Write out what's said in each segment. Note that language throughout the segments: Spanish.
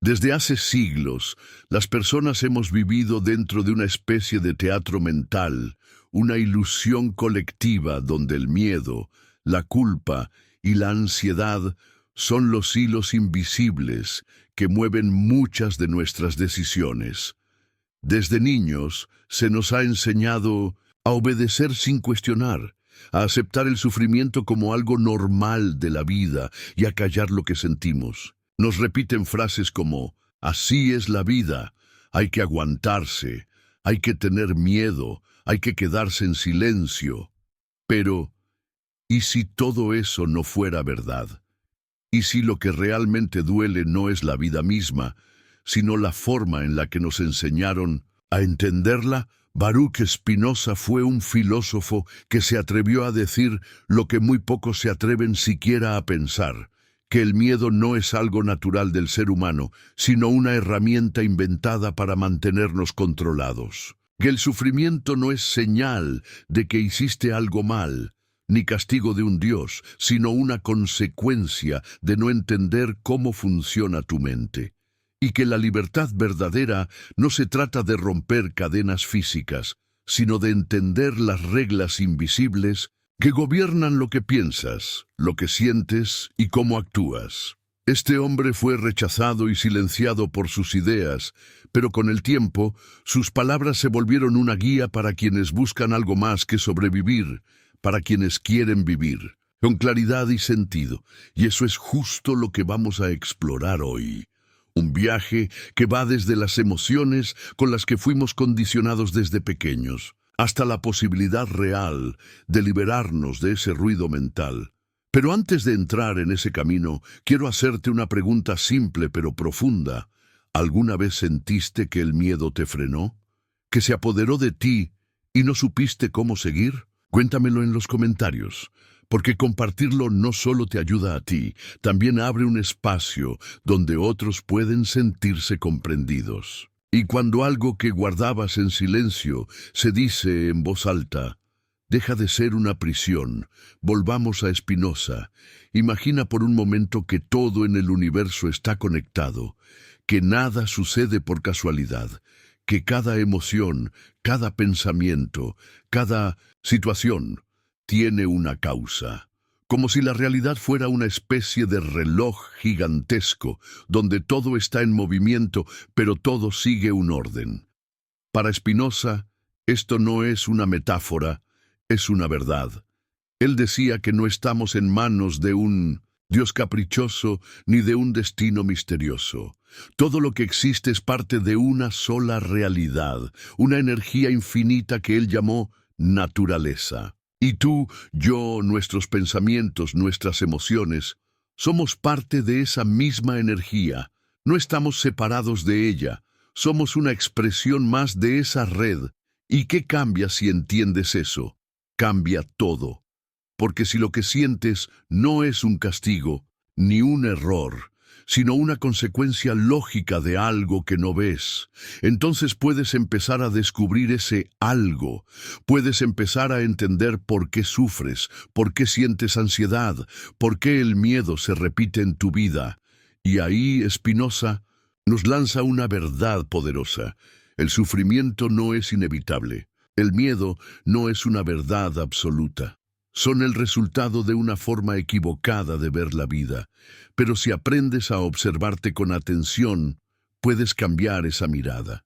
Desde hace siglos, las personas hemos vivido dentro de una especie de teatro mental, una ilusión colectiva donde el miedo, la culpa y la ansiedad son los hilos invisibles que mueven muchas de nuestras decisiones. Desde niños se nos ha enseñado a obedecer sin cuestionar, a aceptar el sufrimiento como algo normal de la vida y a callar lo que sentimos. Nos repiten frases como, así es la vida, hay que aguantarse, hay que tener miedo, hay que quedarse en silencio. Pero, ¿y si todo eso no fuera verdad? ¿Y si lo que realmente duele no es la vida misma, sino la forma en la que nos enseñaron a entenderla? Baruch Spinoza fue un filósofo que se atrevió a decir lo que muy pocos se atreven siquiera a pensar, que el miedo no es algo natural del ser humano, sino una herramienta inventada para mantenernos controlados. Que el sufrimiento no es señal de que hiciste algo mal, ni castigo de un Dios, sino una consecuencia de no entender cómo funciona tu mente. Y que la libertad verdadera no se trata de romper cadenas físicas, sino de entender las reglas invisibles que gobiernan lo que piensas, lo que sientes y cómo actúas. Este hombre fue rechazado y silenciado por sus ideas, pero con el tiempo, sus palabras se volvieron una guía para quienes buscan algo más que sobrevivir, para quienes quieren vivir, con claridad y sentido. Y eso es justo lo que vamos a explorar hoy. Un viaje que va desde las emociones con las que fuimos condicionados desde pequeños, hasta la posibilidad real de liberarnos de ese ruido mental. Pero antes de entrar en ese camino, quiero hacerte una pregunta simple pero profunda. ¿Alguna vez sentiste que el miedo te frenó? ¿Que se apoderó de ti y no supiste cómo seguir? Cuéntamelo en los comentarios, porque compartirlo no solo te ayuda a ti, también abre un espacio donde otros pueden sentirse comprendidos. Y cuando algo que guardabas en silencio se dice en voz alta, deja de ser una prisión. Volvamos a Spinoza. Imagina por un momento que todo en el universo está conectado, que nada sucede por casualidad, que cada emoción, cada pensamiento, cada situación tiene una causa. Como si la realidad fuera una especie de reloj gigantesco, donde todo está en movimiento, pero todo sigue un orden. Para Spinoza, esto no es una metáfora, es una verdad. Él decía que no estamos en manos de un Dios caprichoso ni de un destino misterioso. Todo lo que existe es parte de una sola realidad, una energía infinita que él llamó naturaleza. Y tú, yo, nuestros pensamientos, nuestras emociones, somos parte de esa misma energía. No estamos separados de ella. Somos una expresión más de esa red. ¿Y qué cambia si entiendes eso? Cambia todo. Porque si lo que sientes no es un castigo, ni un error, sino una consecuencia lógica de algo que no ves, entonces puedes empezar a descubrir ese algo. Puedes empezar a entender por qué sufres, por qué sientes ansiedad, por qué el miedo se repite en tu vida. Y ahí Spinoza nos lanza una verdad poderosa. El sufrimiento no es inevitable. El miedo no es una verdad absoluta. Son el resultado de una forma equivocada de ver la vida. Pero si aprendes a observarte con atención, puedes cambiar esa mirada.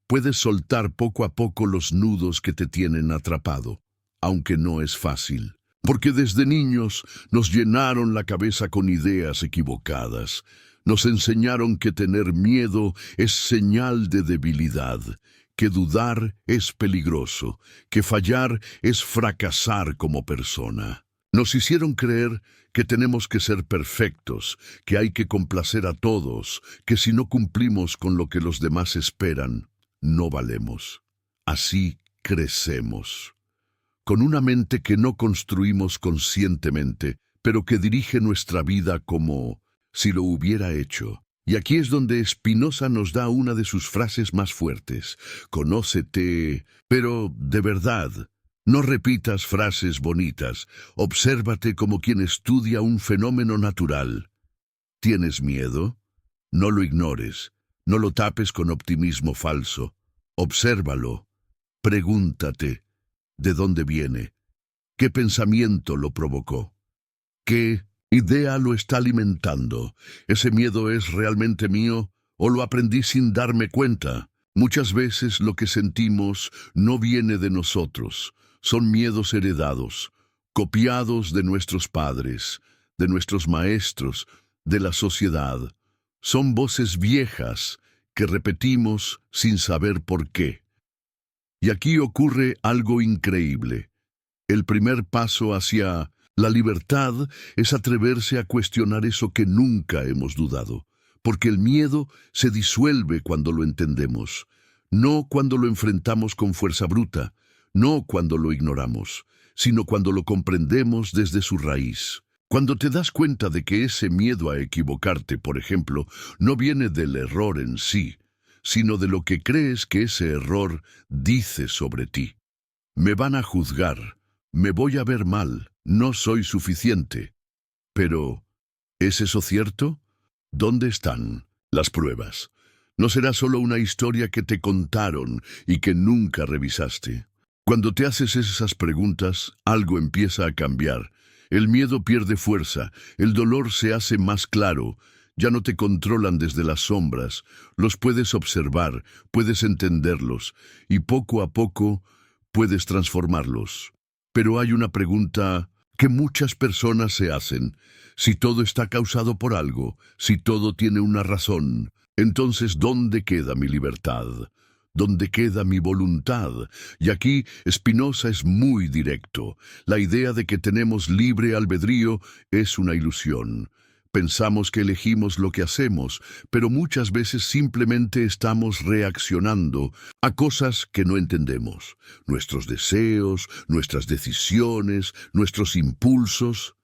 Puedes soltar poco a poco los nudos que te tienen atrapado, aunque no es fácil. Porque desde niños nos llenaron la cabeza con ideas equivocadas. Nos enseñaron que tener miedo es señal de debilidad, que dudar es peligroso, que fallar es fracasar como persona. Nos hicieron creer que tenemos que ser perfectos, que hay que complacer a todos, que si no cumplimos con lo que los demás esperan, no valemos. Así crecemos, con una mente que no construimos conscientemente, pero que dirige nuestra vida como si lo hubiera hecho. Y aquí es donde Spinoza nos da una de sus frases más fuertes. Conócete, pero de verdad. No repitas frases bonitas. Obsérvate como quien estudia un fenómeno natural. ¿Tienes miedo? No lo ignores, no lo tapes con optimismo falso. Obsérvalo, pregúntate, ¿de dónde viene? ¿Qué pensamiento lo provocó? ¿Qué idea lo está alimentando? ¿Ese miedo es realmente mío o lo aprendí sin darme cuenta? Muchas veces lo que sentimos no viene de nosotros, son miedos heredados, copiados de nuestros padres, de nuestros maestros, de la sociedad. Son voces viejas que repetimos sin saber por qué. Y aquí ocurre algo increíble. El primer paso hacia la libertad es atreverse a cuestionar eso que nunca hemos dudado, porque el miedo se disuelve cuando lo entendemos, no cuando lo enfrentamos con fuerza bruta, no cuando lo ignoramos, sino cuando lo comprendemos desde su raíz. Cuando te das cuenta de que ese miedo a equivocarte, por ejemplo, no viene del error en sí, sino de lo que crees que ese error dice sobre ti. Me van a juzgar, me voy a ver mal, no soy suficiente. Pero, ¿es eso cierto? ¿Dónde están las pruebas? No será solo una historia que te contaron y que nunca revisaste. Cuando te haces esas preguntas, algo empieza a cambiar. El miedo pierde fuerza, el dolor se hace más claro, ya no te controlan desde las sombras, los puedes observar, puedes entenderlos, y poco a poco puedes transformarlos. Pero hay una pregunta que muchas personas se hacen. Si todo está causado por algo, si todo tiene una razón, entonces ¿dónde queda mi libertad? ¿Dónde queda mi voluntad? Y aquí Spinoza es muy directo. La idea de que tenemos libre albedrío es una ilusión. Pensamos que elegimos lo que hacemos, pero muchas veces simplemente estamos reaccionando a cosas que no entendemos. Nuestros deseos, nuestras decisiones, nuestros impulsos,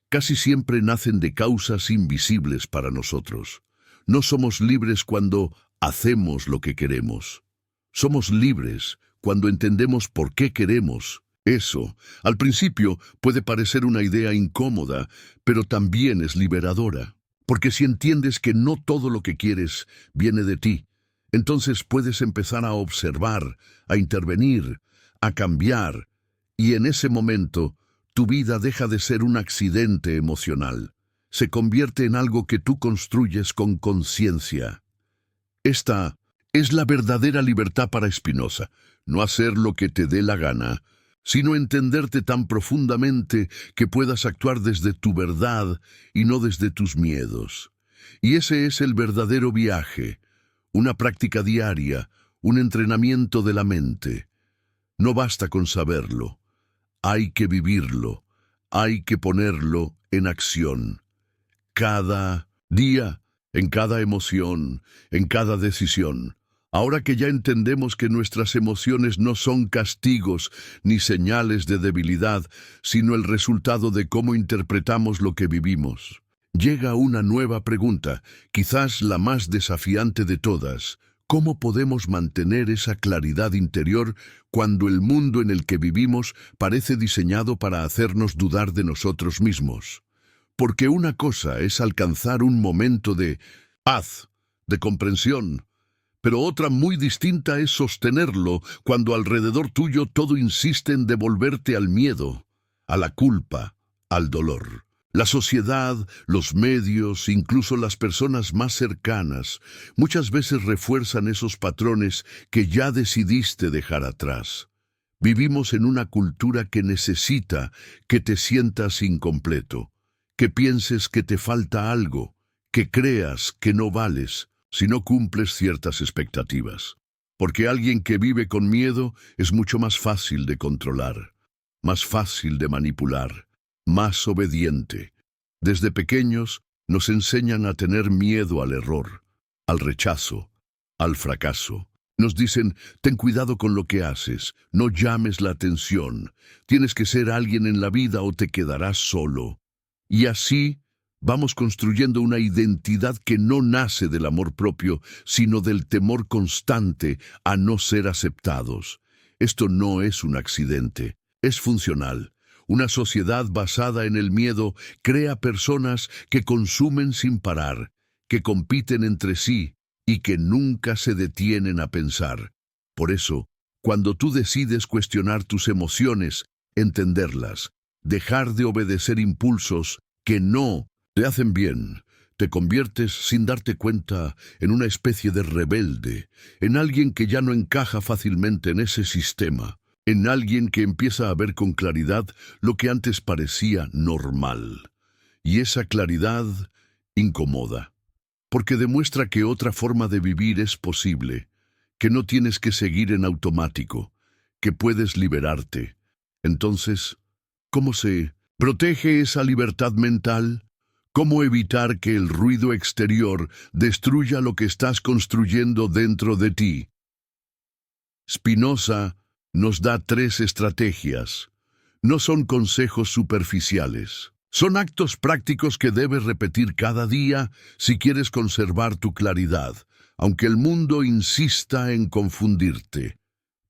casi siempre nacen de causas invisibles para nosotros. No somos libres cuando hacemos lo que queremos. Somos libres cuando entendemos por qué queremos. Eso, al principio, puede parecer una idea incómoda, pero también es liberadora. Porque si entiendes que no todo lo que quieres viene de ti, entonces puedes empezar a observar, a intervenir, a cambiar, y en ese momento, tu vida deja de ser un accidente emocional. Se convierte en algo que tú construyes con conciencia. Esta es la verdadera libertad para Spinoza, no hacer lo que te dé la gana, sino entenderte tan profundamente que puedas actuar desde tu verdad y no desde tus miedos. Y ese es el verdadero viaje, una práctica diaria, un entrenamiento de la mente. No basta con saberlo, hay que vivirlo, hay que ponerlo en acción. Cada día, en cada emoción, en cada decisión. Ahora que ya entendemos que nuestras emociones no son castigos ni señales de debilidad, sino el resultado de cómo interpretamos lo que vivimos, llega una nueva pregunta, quizás la más desafiante de todas. ¿Cómo podemos mantener esa claridad interior cuando el mundo en el que vivimos parece diseñado para hacernos dudar de nosotros mismos? Porque una cosa es alcanzar un momento de paz, de comprensión, pero otra muy distinta es sostenerlo cuando alrededor tuyo todo insiste en devolverte al miedo, a la culpa, al dolor. La sociedad, los medios, incluso las personas más cercanas, muchas veces refuerzan esos patrones que ya decidiste dejar atrás. Vivimos en una cultura que necesita que te sientas incompleto, que pienses que te falta algo, que creas que no vales si no cumples ciertas expectativas. Porque alguien que vive con miedo es mucho más fácil de controlar, más fácil de manipular, más obediente. Desde pequeños nos enseñan a tener miedo al error, al rechazo, al fracaso. Nos dicen, ten cuidado con lo que haces, no llames la atención, tienes que ser alguien en la vida o te quedarás solo. Y así vamos construyendo una identidad que no nace del amor propio, sino del temor constante a no ser aceptados. Esto no es un accidente, es funcional. Una sociedad basada en el miedo crea personas que consumen sin parar, que compiten entre sí y que nunca se detienen a pensar. Por eso, cuando tú decides cuestionar tus emociones, entenderlas, dejar de obedecer impulsos que no te hacen bien, te conviertes sin darte cuenta en una especie de rebelde, en alguien que ya no encaja fácilmente en ese sistema, en alguien que empieza a ver con claridad lo que antes parecía normal. Y esa claridad incomoda, porque demuestra que otra forma de vivir es posible, que no tienes que seguir en automático, que puedes liberarte. Entonces, ¿cómo se protege esa libertad mental? ¿Cómo evitar que el ruido exterior destruya lo que estás construyendo dentro de ti? Spinoza nos da 3 estrategias. No son consejos superficiales. Son actos prácticos que debes repetir cada día si quieres conservar tu claridad, aunque el mundo insista en confundirte.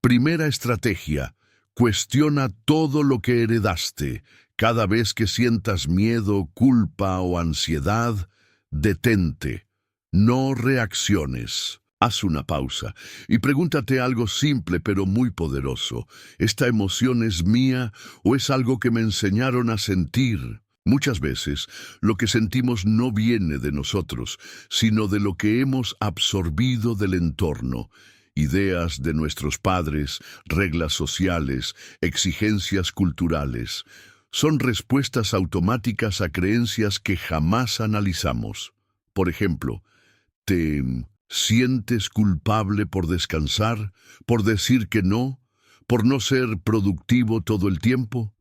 Primera estrategia: cuestiona todo lo que heredaste. Cada vez que sientas miedo, culpa o ansiedad, detente. No reacciones. Haz una pausa y pregúntate algo simple pero muy poderoso. ¿Esta emoción es mía o es algo que me enseñaron a sentir? Muchas veces, lo que sentimos no viene de nosotros, sino de lo que hemos absorbido del entorno. Ideas de nuestros padres, reglas sociales, exigencias culturales. Son respuestas automáticas a creencias que jamás analizamos. Por ejemplo, ¿te sientes culpable por descansar, por decir que no, por no ser productivo todo el tiempo?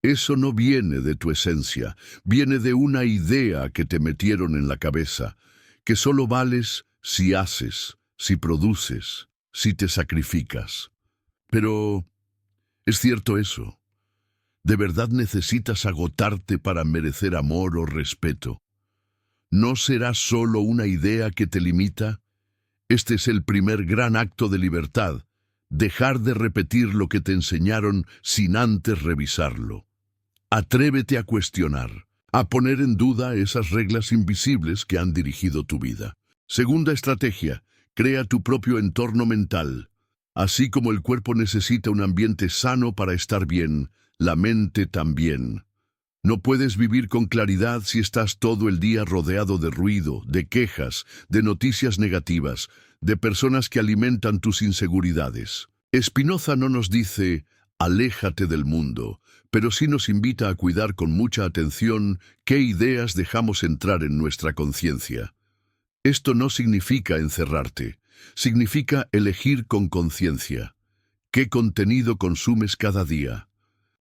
Eso no viene de tu esencia, viene de una idea que te metieron en la cabeza, que solo vales si haces, si produces, si te sacrificas. Pero, ¿es cierto eso? ¿De verdad necesitas agotarte para merecer amor o respeto? ¿No será solo una idea que te limita? Este es el primer gran acto de libertad, dejar de repetir lo que te enseñaron sin antes revisarlo. Atrévete a cuestionar, a poner en duda esas reglas invisibles que han dirigido tu vida. Segunda estrategia: crea tu propio entorno mental. Así como el cuerpo necesita un ambiente sano para estar bien, la mente también. No puedes vivir con claridad si estás todo el día rodeado de ruido, de quejas, de noticias negativas, de personas que alimentan tus inseguridades. Spinoza no nos dice, aléjate del mundo, pero sí nos invita a cuidar con mucha atención qué ideas dejamos entrar en nuestra conciencia. Esto no significa encerrarte, significa elegir con conciencia. ¿Qué contenido consumes cada día?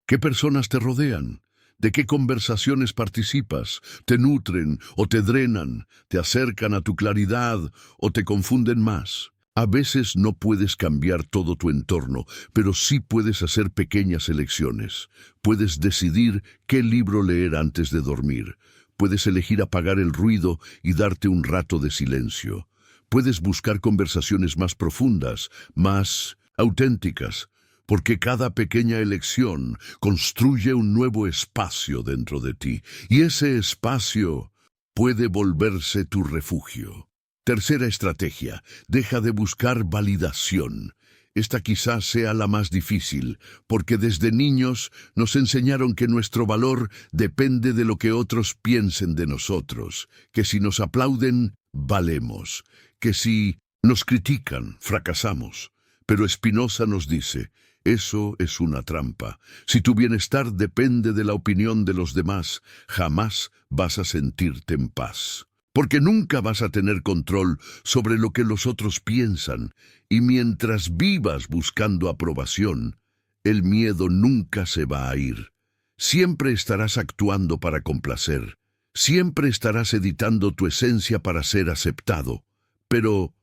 ¿Qué personas te rodean? ¿De qué conversaciones participas? ¿Te nutren o te drenan? ¿Te acercan a tu claridad o te confunden más? A veces no puedes cambiar todo tu entorno, pero sí puedes hacer pequeñas elecciones. Puedes decidir qué libro leer antes de dormir. Puedes elegir apagar el ruido y darte un rato de silencio. Puedes buscar conversaciones más profundas, más auténticas, porque cada pequeña elección construye un nuevo espacio dentro de ti, y ese espacio puede volverse tu refugio. Tercera estrategia: deja de buscar validación. Esta quizás sea la más difícil, porque desde niños nos enseñaron que nuestro valor depende de lo que otros piensen de nosotros, que si nos aplauden, valemos, que si nos critican, fracasamos. Pero Spinoza nos dice, eso es una trampa. Si tu bienestar depende de la opinión de los demás, jamás vas a sentirte en paz. Porque nunca vas a tener control sobre lo que los otros piensan, y mientras vivas buscando aprobación, el miedo nunca se va a ir. Siempre estarás actuando para complacer, siempre estarás editando tu esencia para ser aceptado. Pero,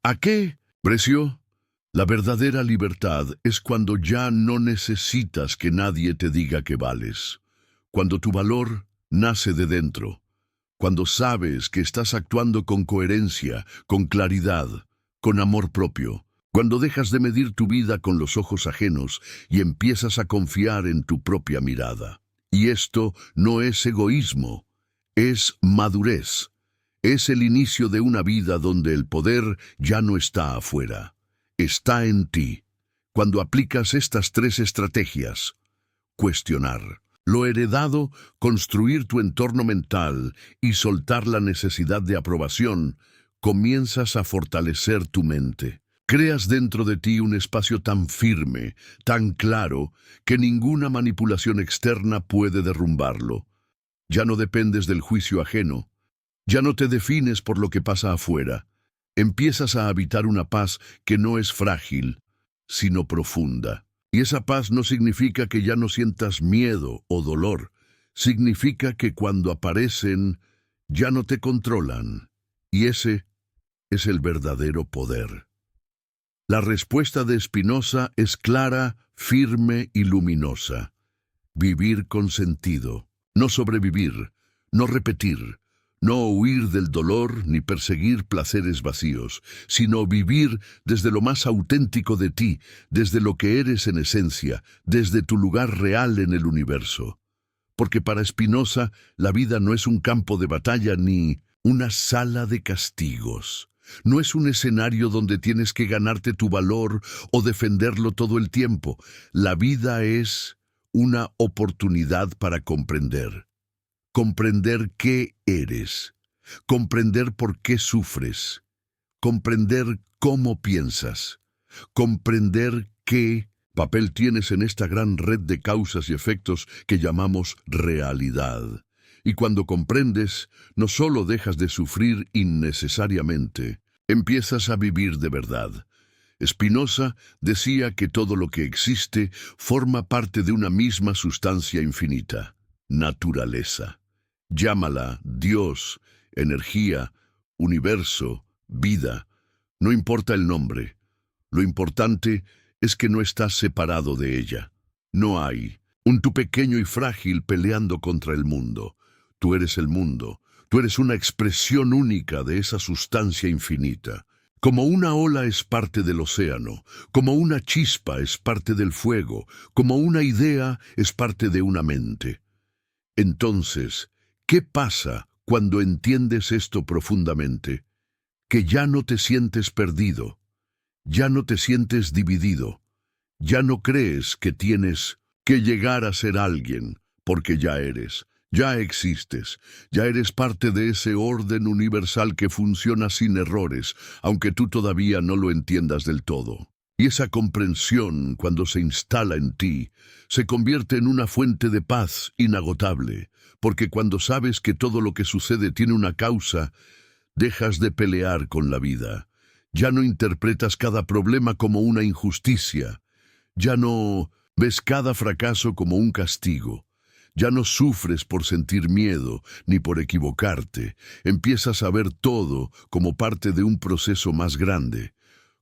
¿a qué precio? La verdadera libertad es cuando ya no necesitas que nadie te diga que vales, cuando tu valor nace de dentro, cuando sabes que estás actuando con coherencia, con claridad, con amor propio, cuando dejas de medir tu vida con los ojos ajenos y empiezas a confiar en tu propia mirada. Y esto no es egoísmo, es madurez. Es el inicio de una vida donde el poder ya no está afuera, está en ti. Cuando aplicas estas tres estrategias: cuestionar lo heredado, construir tu entorno mental y soltar la necesidad de aprobación, comienzas a fortalecer tu mente. Creas dentro de ti un espacio tan firme, tan claro, que ninguna manipulación externa puede derrumbarlo. Ya no dependes del juicio ajeno. Ya no te defines por lo que pasa afuera. Empiezas a habitar una paz que no es frágil, sino profunda. Y esa paz no significa que ya no sientas miedo o dolor. Significa que cuando aparecen, ya no te controlan. Y ese es el verdadero poder. La respuesta de Spinoza es clara, firme y luminosa. Vivir con sentido. No sobrevivir, no repetir, no huir del dolor ni perseguir placeres vacíos, sino vivir desde lo más auténtico de ti, desde lo que eres en esencia, desde tu lugar real en el universo. Porque para Spinoza, la vida no es un campo de batalla ni una sala de castigos. No es un escenario donde tienes que ganarte tu valor o defenderlo todo el tiempo. La vida es una oportunidad para comprender. Comprender qué eres, comprender por qué sufres, comprender cómo piensas, comprender qué papel tienes en esta gran red de causas y efectos que llamamos realidad. Y cuando comprendes, no solo dejas de sufrir innecesariamente, empiezas a vivir de verdad. Spinoza decía que todo lo que existe forma parte de una misma sustancia infinita, naturaleza. Llámala Dios, energía, universo, vida. No importa el nombre. Lo importante es que no estás separado de ella. No hay un tú pequeño y frágil peleando contra el mundo. Tú eres el mundo. Tú eres una expresión única de esa sustancia infinita. Como una ola es parte del océano, como una chispa es parte del fuego, como una idea es parte de una mente. Entonces, ¿qué pasa cuando entiendes esto profundamente? Que ya no te sientes perdido, ya no te sientes dividido, ya no crees que tienes que llegar a ser alguien, porque ya eres, ya existes, ya eres parte de ese orden universal que funciona sin errores, aunque tú todavía no lo entiendas del todo. Y esa comprensión, cuando se instala en ti, se convierte en una fuente de paz inagotable, porque cuando sabes que todo lo que sucede tiene una causa, dejas de pelear con la vida. Ya no interpretas cada problema como una injusticia. Ya no ves cada fracaso como un castigo. Ya no sufres por sentir miedo ni por equivocarte. Empiezas a ver todo como parte de un proceso más grande,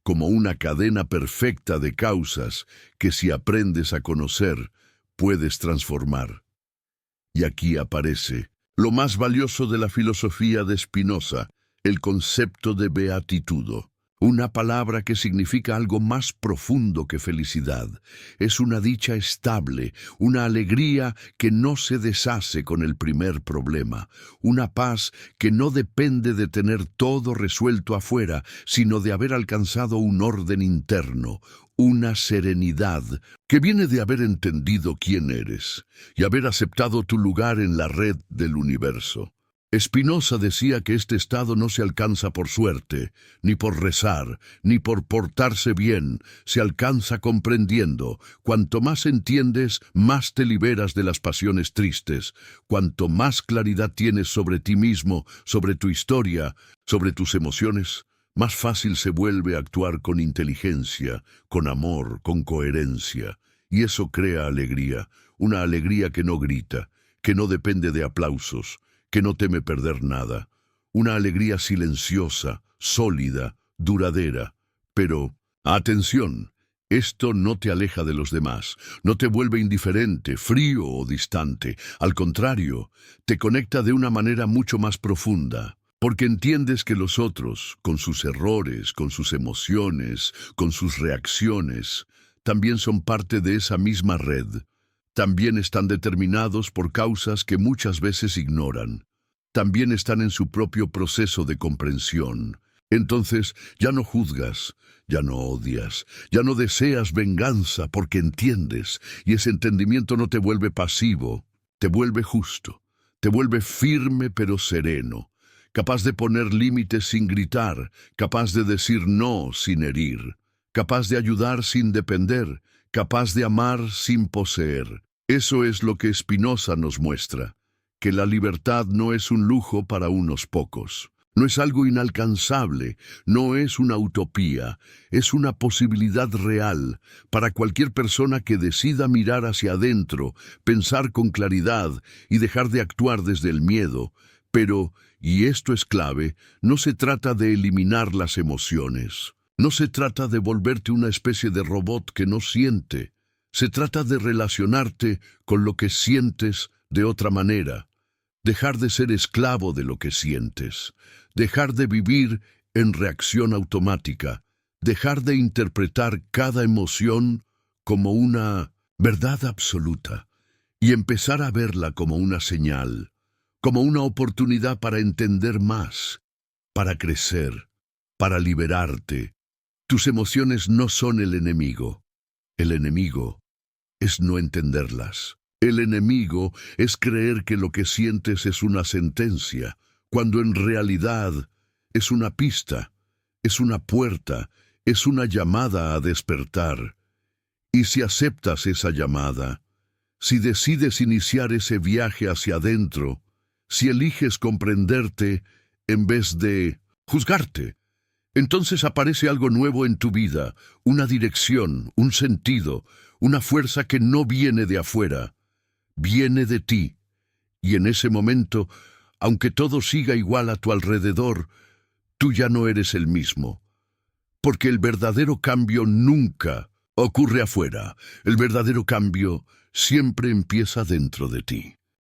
como una cadena perfecta de causas que, si aprendes a conocer, puedes transformar. Y aquí aparece lo más valioso de la filosofía de Spinoza, el concepto de beatitudo. Una palabra que significa algo más profundo que felicidad. Es una dicha estable, una alegría que no se deshace con el primer problema, una paz que no depende de tener todo resuelto afuera, sino de haber alcanzado un orden interno, una serenidad que viene de haber entendido quién eres y haber aceptado tu lugar en la red del universo. Spinoza decía que este estado no se alcanza por suerte, ni por rezar, ni por portarse bien, se alcanza comprendiendo. Cuanto más entiendes, más te liberas de las pasiones tristes. Cuanto más claridad tienes sobre ti mismo, sobre tu historia, sobre tus emociones, más fácil se vuelve actuar con inteligencia, con amor, con coherencia. Y eso crea alegría, una alegría que no grita, que no depende de aplausos, que no teme perder nada, una alegría silenciosa, sólida, duradera. Pero, atención, esto no te aleja de los demás, no te vuelve indiferente, frío o distante. Al contrario, te conecta de una manera mucho más profunda, porque entiendes que los otros, con sus errores, con sus emociones, con sus reacciones, también son parte de esa misma red. También están determinados por causas que muchas veces ignoran. también están en su propio proceso de comprensión. Entonces ya no juzgas, ya no odias, ya no deseas venganza porque entiendes, y ese entendimiento no te vuelve pasivo, te vuelve justo, te vuelve firme pero sereno, capaz de poner límites sin gritar, capaz de decir no sin herir, capaz de ayudar sin depender, capaz de amar sin poseer. Eso es lo que Spinoza nos muestra, que la libertad no es un lujo para unos pocos. No es algo inalcanzable, no es una utopía, es una posibilidad real para cualquier persona que decida mirar hacia adentro, pensar con claridad y dejar de actuar desde el miedo. Pero, y esto es clave, no se trata de eliminar las emociones. No se trata de volverte una especie de robot que no siente. Se trata de relacionarte con lo que sientes de otra manera. Dejar de ser esclavo de lo que sientes, dejar de vivir en reacción automática, dejar de interpretar cada emoción como una verdad absoluta y empezar a verla como una señal, como una oportunidad para entender más, para crecer, para liberarte. Tus emociones no son el enemigo es no entenderlas. El enemigo es creer que lo que sientes es una sentencia, cuando en realidad es una pista, es una puerta, es una llamada a despertar. Y si aceptas esa llamada, si decides iniciar ese viaje hacia adentro, si eliges comprenderte en vez de juzgarte, entonces aparece algo nuevo en tu vida, una dirección, un sentido, una fuerza que no viene de afuera, viene de ti, y en ese momento, aunque todo siga igual a tu alrededor, tú ya no eres el mismo. Porque el verdadero cambio nunca ocurre afuera, el verdadero cambio siempre empieza dentro de ti.